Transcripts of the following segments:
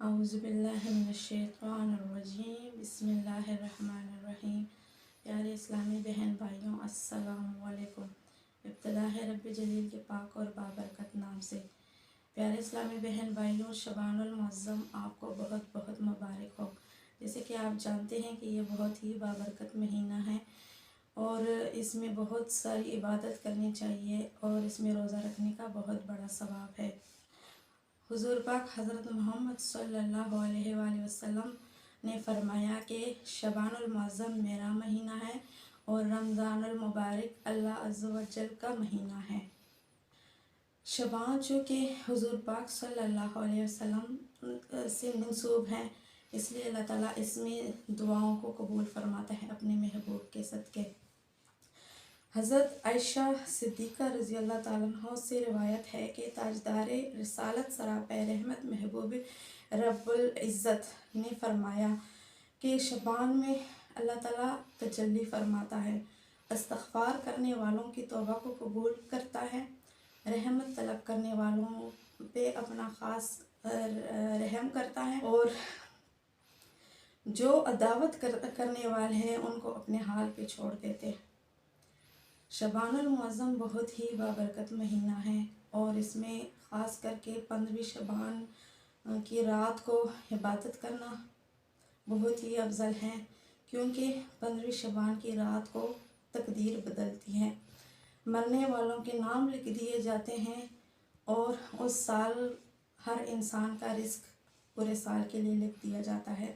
اعوذ باللہ من الشیطان الرجیم، بسم اللہ الرحمن الرحیم۔ پیارے اسلامی بہن بھائیوں، السلام علیکم۔ ابتدا ہے رب جلیل کے پاک اور بابرکت نام سے۔ پیارے اسلامی بہن بھائیوں، شبان المعظم آپ کو بہت بہت مبارک ہو۔ جیسے کہ آپ جانتے ہیں کہ یہ بہت ہی بابرکت مہینہ ہے اور اس میں بہت ساری عبادت کرنی چاہیے اور اس میں روزہ رکھنے کا بہت بڑا ثواب ہے۔ حضور پاک حضرت محمد صلی اللہ علیہ وآلہ وسلم نے فرمایا کہ شبان المعظم میرا مہینہ ہے اور رمضان المبارک اللہ عز و جل کا مہینہ ہے۔ شبان جو کہ حضور پاک صلی اللہ علیہ وسلم سے منسوب ہے، اس لیے اللہ تعالیٰ اس میں دعاؤں کو قبول فرماتا ہے اپنے محبوب کے صدقے۔ حضرت عائشہ صدیقہ رضی اللہ تعالیٰ عنہ سے روایت ہے کہ تاجدار رسالت سراپے رحمت محبوب رب العزت نے فرمایا کہ شبان میں اللہ تعالیٰ تجلی فرماتا ہے، استغفار کرنے والوں کی توبہ کو قبول کرتا ہے، رحمت طلب کرنے والوں پہ اپنا خاص رحم کرتا ہے اور جو عداوت کرنے والے ہیں ان کو اپنے حال پہ چھوڑ دیتے ہیں۔ شبان المعظم بہت ہی بابرکت مہینہ ہے اور اس میں خاص کر کے 15 شبان کی رات کو عبادت کرنا بہت ہی افضل ہے، کیونکہ 15 شبان کی رات کو تقدیر بدلتی ہے، مرنے والوں کے نام لکھ دیے جاتے ہیں اور اس سال ہر انسان کا رزق پورے سال کے لیے لکھ دیا جاتا ہے۔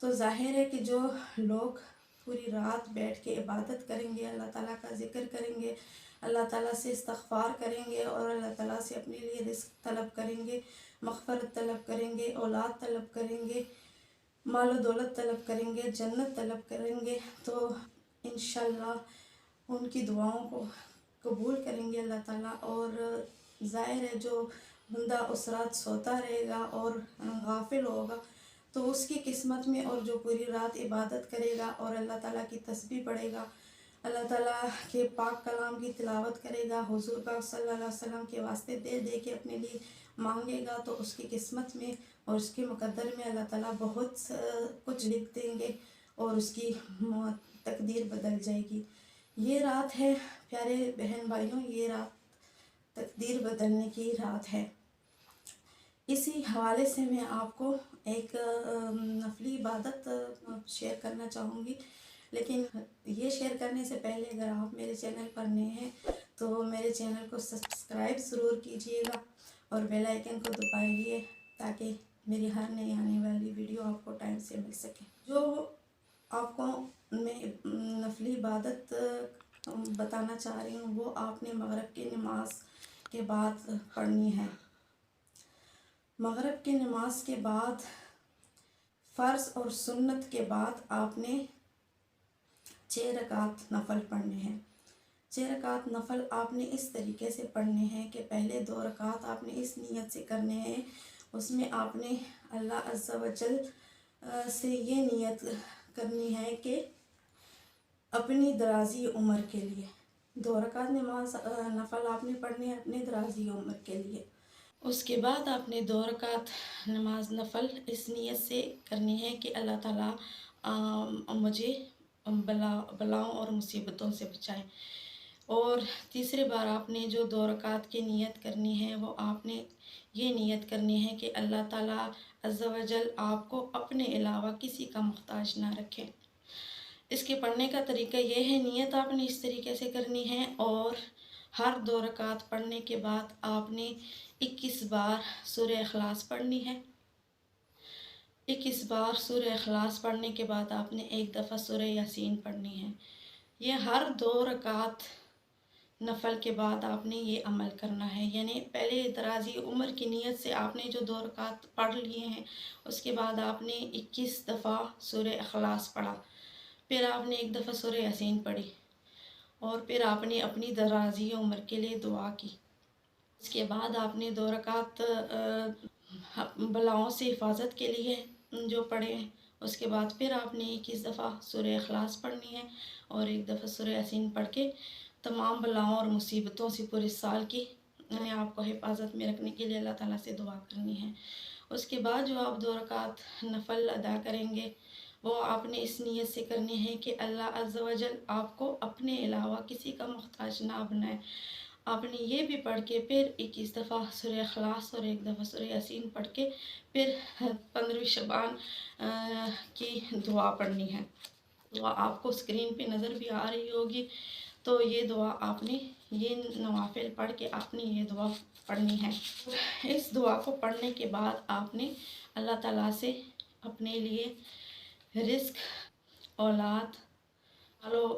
تو ظاہر ہے کہ جو لوگ پوری رات بیٹھ کے عبادت کریں گے، اللہ تعالیٰ کا ذکر کریں گے، اللہ تعالیٰ سے استغفار کریں گے اور اللہ تعالیٰ سے اپنے لیے رزق طلب کریں گے، مغفرت طلب کریں گے، اولاد طلب کریں گے، مال و دولت طلب کریں گے، جنت طلب کریں گے، تو انشاءاللہ ان کی دعاؤں کو قبول کریں گے اللہ تعالیٰ۔ اور ظاہر ہے جو بندہ اس رات سوتا رہے گا اور غافل ہوگا تو اس کی قسمت میں، اور جو پوری رات عبادت کرے گا اور اللہ تعالیٰ کی تسبیح پڑھے گا، اللہ تعالیٰ کے پاک کلام کی تلاوت کرے گا، حضور پاک صلی اللہ علیہ وسلم کے واسطے دے دے کے اپنے لیے مانگے گا، تو اس کی قسمت میں اور اس کے مقدر میں اللہ تعالیٰ بہت کچھ لکھ دیں گے اور اس کی تقدیر بدل جائے گی۔ یہ رات ہے پیارے بہن بھائیوں، یہ رات تقدیر بدلنے کی رات ہے۔ اسی حوالے سے میں آپ کو ایک نفلی عبادت شیئر کرنا چاہوں گی، لیکن یہ شیئر کرنے سے پہلے اگر آپ میرے چینل پر نئے ہیں تو میرے چینل کو سبسکرائب ضرور کیجئے گا اور بیل آئیکن کو دبائیے تاکہ میری ہر نئی آنے والی ویڈیو آپ کو ٹائم سے مل سکے۔ جو آپ کو میں نفلی عبادت بتانا چاہ رہی ہوں وہ آپ نے مغرب کی نماز کے بعد پڑھنی ہے۔ مغرب کی نماز کے بعد فرض اور سنت کے بعد آپ نے 6 رکعت نفل پڑھنے ہیں۔ 6 رکعت نفل آپ نے اس طریقے سے پڑھنے ہیں کہ پہلے 2 رکعت آپ نے اس نیت سے کرنے ہیں، اس میں آپ نے اللہ عز و جل سے یہ نیت کرنی ہے کہ اپنی درازی عمر کے لیے 2 رکعت نماز نفل آپ نے پڑھنے ہیں اپنے درازی عمر کے لیے۔ اس کے بعد آپ نے 2 رکعت نماز نفل اس نیت سے کرنی ہے کہ اللہ تعالیٰ مجھے بلاؤں اور مصیبتوں سے بچائے۔ اور تیسری بار آپ نے جو 2 رکعت کی نیت کرنی ہے وہ آپ نے یہ نیت کرنی ہے کہ اللہ تعالیٰ عز و جل آپ کو اپنے علاوہ کسی کا محتاج نہ رکھے۔ اس کے پڑھنے کا طریقہ یہ ہے، نیت آپ نے اس طریقے سے کرنی ہے اور ہر 2 رکعت پڑھنے کے بعد آپ نے 21 بار سورہ اخلاص پڑھنی ہے۔ 21 بار سورہ اخلاص پڑھنے کے بعد آپ نے 1 دفعہ سورہ یاسین پڑھنی ہے۔ یہ ہر 2 رکعت نفل کے بعد آپ نے یہ عمل کرنا ہے، یعنی پہلے درازی عمر کی نیت سے آپ نے جو 2 رکعت پڑھ لیے ہیں اس کے بعد آپ نے 21 دفعہ سورہ اخلاص پڑھا، پھر آپ نے 1 دفعہ سورہ یاسین پڑھی اور پھر آپ نے اپنی درازی عمر کے لیے دعا کی۔ اس کے بعد آپ نے 2 رکعت بلاؤں سے حفاظت کے لیے جو پڑھے ہیں، اس کے بعد پھر آپ نے 21 دفعہ سورہ اخلاص پڑھنی ہے اور 1 دفعہ سورہ یاسین پڑھ کے تمام بلاؤں اور مصیبتوں سے پورے سال کی آپ کو حفاظت میں رکھنے کے لیے اللہ تعالیٰ سے دعا کرنی ہے۔ اس کے بعد جو آپ 2 رکعت نفل ادا کریں گے وہ آپ نے اس نیت سے کرنی ہے کہ اللہ عز و جل آپ کو اپنے علاوہ کسی کا محتاج نہ بنائے۔ آپ نے یہ بھی پڑھ کے پھر 21 دفعہ سورہ اخلاص اور 1 دفعہ سورہ یاسین پڑھ کے پھر 15ویں شعبان کی دعا پڑھنی ہے۔ دعا آپ کو اسکرین پہ نظر بھی آ رہی ہوگی، تو یہ دعا آپ نے یہ نوافل پڑھ کے آپ نے یہ دعا پڑھنی ہے۔ اس دعا کو پڑھنے کے بعد آپ نے اللہ تعالیٰ سے اپنے لیے رزق، اولاد،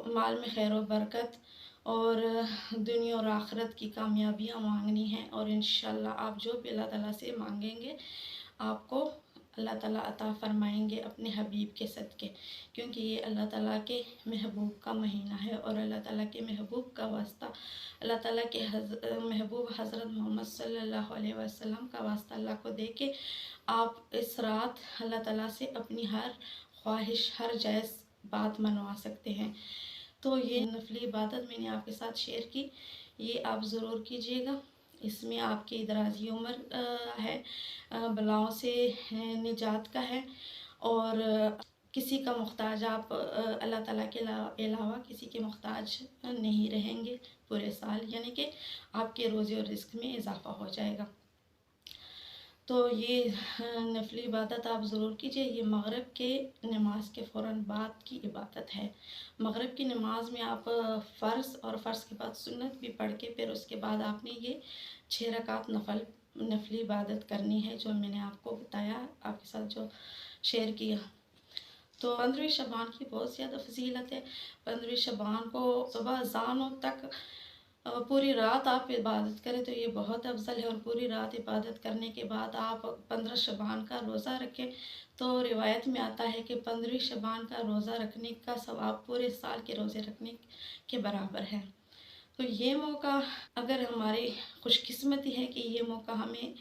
مال میں خیر و برکت اور دنیا اور آخرت کی کامیابیاں مانگنی ہیں، اور انشاءاللہ آپ جو بھی اللہ تعالیٰ سے مانگیں گے آپ کو اللہ تعالیٰ عطا فرمائیں گے اپنے حبیب کے صدقے، کیونکہ یہ اللہ تعالیٰ کے محبوب کا مہینہ ہے، اور اللہ تعالیٰ کے محبوب کا واسطہ اللہ تعالیٰ کے محبوب حضرت محمد صلی اللہ علیہ وسلم کا واسطہ اللہ کو دے کے آپ اس رات اللہ تعالیٰ سے اپنی ہر خواہش، ہر جائز بات منوا سکتے ہیں۔ تو یہ نفلی عبادت میں نے آپ کے ساتھ شیئر کی، یہ آپ ضرور کیجیے گا۔ اس میں آپ کی درازی عمر ہے، بلاؤں سے نجات کا ہے، اور کسی کا محتاج آپ اللہ تعالیٰ کے علاوہ کسی کے محتاج نہیں رہیں گے پورے سال، یعنی کہ آپ کے روزی اور رزق میں اضافہ ہو جائے گا۔ تو یہ نفلی عبادت آپ ضرور کیجئے۔ یہ مغرب کے نماز کے فوراً بعد کی عبادت ہے۔ مغرب کی نماز میں آپ فرض اور فرض کے بعد سنت بھی پڑھ کے پھر اس کے بعد آپ نے یہ 6 رکعت نفلی عبادت کرنی ہے، جو میں نے آپ کو بتایا، آپ کے ساتھ جو شیئر کیا۔ تو 15ویں شعبان کی بہت زیادہ فضیلت ہے۔ 15ویں شعبان کو صبح اذانوں تک پوری رات آپ عبادت کریں تو یہ بہت افضل ہے، اور پوری رات عبادت کرنے کے بعد آپ 15 شعبان کا روزہ رکھیں تو روایت میں آتا ہے کہ 15ویں شعبان کا روزہ رکھنے کا ثواب پورے سال کے روزے رکھنے کے برابر ہے۔ تو یہ موقع اگر ہماری خوش قسمتی ہے کہ یہ موقع ہمیں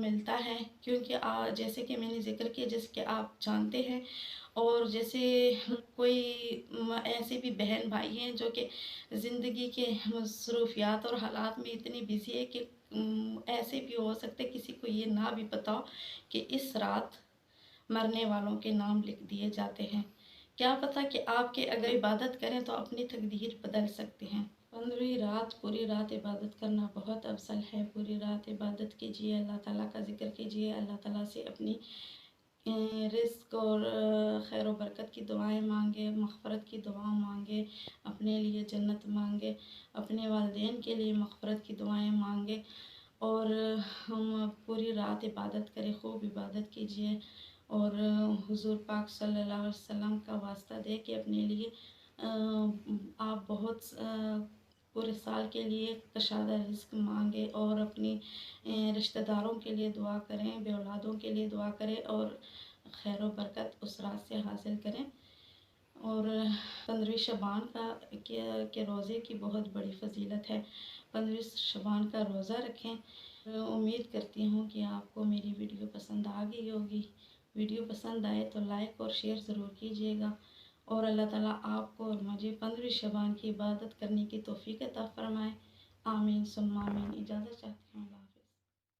ملتا ہے، کیونکہ جیسے کہ میں نے ذکر کیا، جیسے کہ آپ جانتے ہیں، اور جیسے کوئی ایسے بھی بہن بھائی ہیں جو کہ زندگی کے مصروفیات اور حالات میں اتنی بزی ہے کہ ایسے بھی ہو سکتے کسی کو یہ نہ بھی پتا ہو کہ اس رات مرنے والوں کے نام لکھ دیے جاتے ہیں۔ کیا پتا کہ آپ کے اگر عبادت کریں تو اپنی تقدیر بدل سکتے ہیں۔ 15ویں رات پوری رات عبادت کرنا بہت افضل ہے۔ پوری رات عبادت کیجیے، اللہ تعالیٰ کا ذکر کیجیے، اللہ تعالیٰ سے اپنی رزق اور خیر و برکت کی دعائیں مانگے، مغفرت کی دعا مانگے، اپنے لیے جنت مانگے، اپنے والدین کے لیے مغفرت کی دعائیں مانگے، اور ہم پوری رات عبادت کریں، خوب عبادت کیجیے، اور حضور پاک صلی اللہ علیہ وسلم کا واسطہ دے کے اپنے لیے آپ بہت پورے سال کے لیے کشادہ رزق مانگے، اور اپنی رشتہ داروں کے لیے دعا کریں، بے اولادوں کے لیے دعا کریں، اور خیر و برکت اس رات سے حاصل کریں۔ اور 15ویں شعبان کے روزے کی بہت بڑی فضیلت ہے۔ 15ویں شعبان کا روزہ رکھیں۔ امید کرتی ہوں کہ آپ کو میری ویڈیو پسند آ گئی ہوگی۔ ویڈیو پسند آئے تو لائک اور شیئر ضرور کیجیے گا، اور اللہ تعالیٰ آپ کو اور مجھے 15ویں شعبان کی عبادت کرنے کی توفیق عطا فرمائے۔ آمین ثم آمین۔ اجازت چاہتی ہوں۔